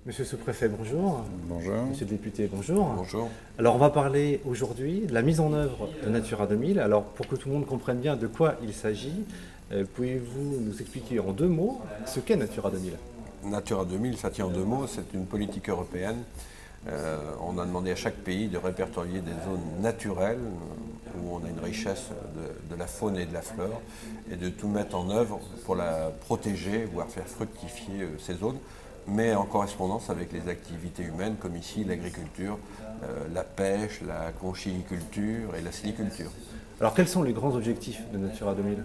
Monsieur le sous-préfet, bonjour. Bonjour. Monsieur le député, bonjour. Bonjour. Alors, on va parler aujourd'hui de la mise en œuvre de Natura 2000. Alors, pour que tout le monde comprenne bien de quoi il s'agit, pouvez-vous nous expliquer en deux mots ce qu'est Natura 2000? Natura 2000, ça tient en deux mots, c'est une politique européenne. On a demandé à chaque pays de répertorier des zones naturelles où on a une richesse de la faune et de la flore et de tout mettre en œuvre pour la protéger, voire faire fructifier ces zones, mais en correspondance avec les activités humaines comme ici l'agriculture, la pêche, la conchyliculture et la saliculture. Alors, quels sont les grands objectifs de Natura 2000?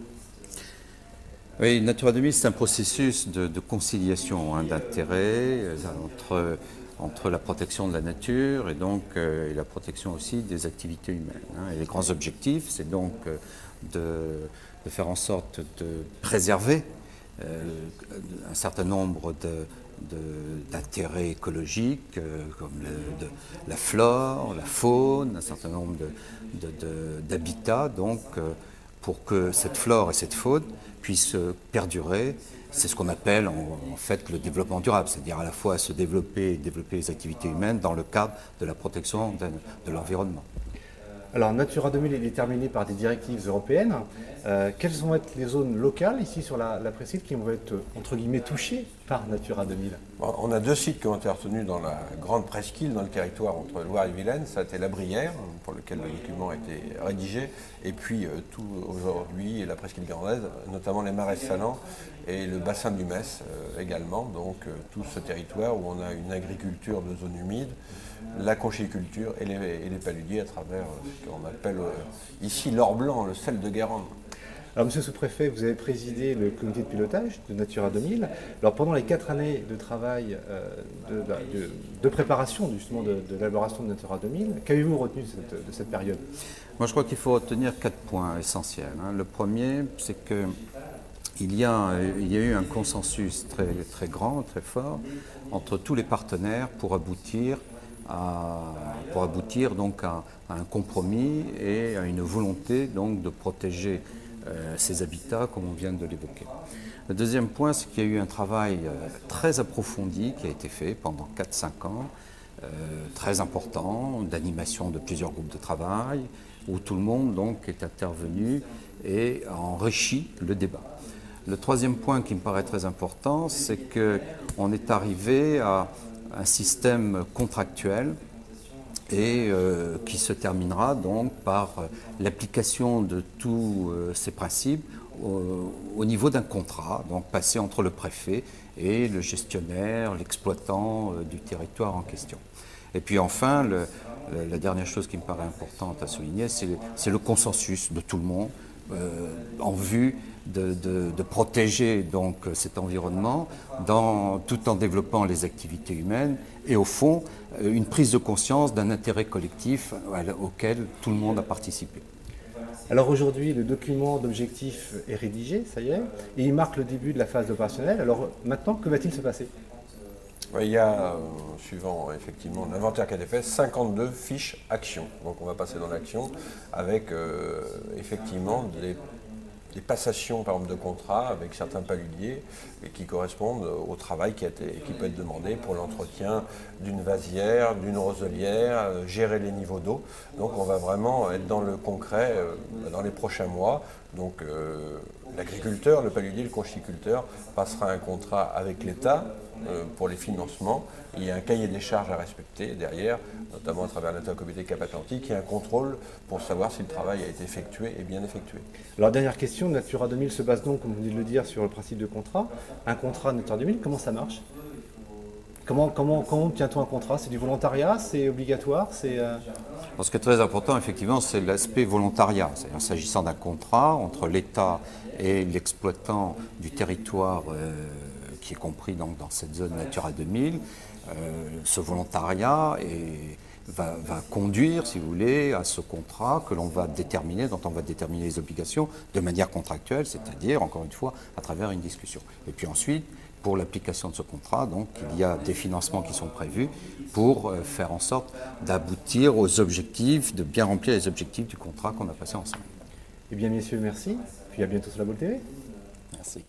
Oui, Natura 2000, c'est un processus de conciliation d'intérêts entre la protection de la nature et donc et la protection aussi des activités humaines. Et les grands objectifs, c'est donc de faire en sorte de préserver un certain nombre d'intérêts écologiques comme la flore, la faune, un certain nombre d'habitats, donc pour que cette flore et cette faune puissent perdurer. C'est ce qu'on appelle en fait le développement durable, c'est-à-dire à la fois se développer et développer les activités humaines dans le cadre de la protection de l'environnement. Alors, Natura 2000 est déterminée par des directives européennes. Quelles vont être les zones locales, ici sur la presqu'île, qui vont être, entre guillemets, touchées par Natura 2000? On a deux sites qui ont été retenus dans la grande presqu'île, dans le territoire entre Loire et Vilaine. Ça a été la Brière, pour lequel le document a été rédigé, et puis tout aujourd'hui la presqu'île gardannaise, notamment les marais salants et le bassin du Metz également. Donc tout ce territoire où on a une agriculture de zone humide, la conchyliculture et les paludiers à travers ce qu'on appelle ici l'or blanc, le sel de Guérande. Alors, monsieur le sous-préfet, vous avez présidé le comité de pilotage de Natura 2000. Alors, pendant les 4 années de travail de préparation justement de l'élaboration de Natura 2000, qu'avez-vous retenu de cette période? Moi, je crois qu'il faut retenir 4 points essentiels. Le premier, c'est qu'il y a eu un consensus très grand, très fort, entre tous les partenaires pour aboutir donc à un compromis et à une volonté donc de protéger ces habitats comme on vient de l'évoquer. Le deuxième point, c'est qu'il y a eu un travail très approfondi qui a été fait pendant 4-5 ans, très important, d'animation de plusieurs groupes de travail, où tout le monde donc est intervenu et a enrichi le débat. Le troisième point qui me paraît très important, c'est qu'on est arrivé à un système contractuel et qui se terminera donc par l'application de tous ces principes au niveau d'un contrat, donc passé entre le préfet et le gestionnaire, l'exploitant du territoire en question. Et puis enfin, la dernière chose qui me paraît importante à souligner, c'est le consensus de tout le monde en vue de protéger donc cet environnement tout en développant les activités humaines et au fond une prise de conscience d'un intérêt collectif auquel tout le monde a participé. Alors aujourd'hui, le document d'objectifs est rédigé, ça y est, et il marque le début de la phase opérationnelle. Alors maintenant, que va-t-il se passer? Il y a, suivant effectivement l'inventaire qui a été fait, 52 fiches actions. Donc on va passer dans l'action avec effectivement des passations par exemple de contrats avec certains paludiers et qui correspondent au travail qui peut être demandé pour l'entretien d'une vasière, d'une roselière, gérer les niveaux d'eau. Donc on va vraiment être dans le concret dans les prochains mois. Donc l'agriculteur, le paludier, le conchyliculteur passera un contrat avec l'État pour les financements. Il y a un cahier des charges à respecter derrière, notamment à travers l'intercomité Cap-Atlantique. Il y a un contrôle pour savoir si le travail a été effectué et bien effectué. Alors dernière question, Natura 2000 se base donc, comme vous venez de le dire, sur le principe de contrat. Un contrat Natura 2000, comment ça marche? Comment obtient-on un contrat? C'est du volontariat? C'est obligatoire? Ce qui est très important, effectivement, c'est l'aspect volontariat. C'est-à-dire, s'agissant d'un contrat entre l'État et l'exploitant du territoire qui est compris donc, dans cette zone Natura 2000, ce volontariat va conduire, si vous voulez, à ce contrat que l'on va déterminer, dont on va déterminer les obligations de manière contractuelle, c'est-à-dire, encore une fois, à travers une discussion. Et puis ensuite, pour l'application de ce contrat, donc, il y a des financements qui sont prévus pour faire en sorte d'aboutir aux objectifs, de bien remplir les objectifs du contrat qu'on a passé ensemble. Eh bien, messieurs, merci. Puis à bientôt sur la Bolle TV. Merci.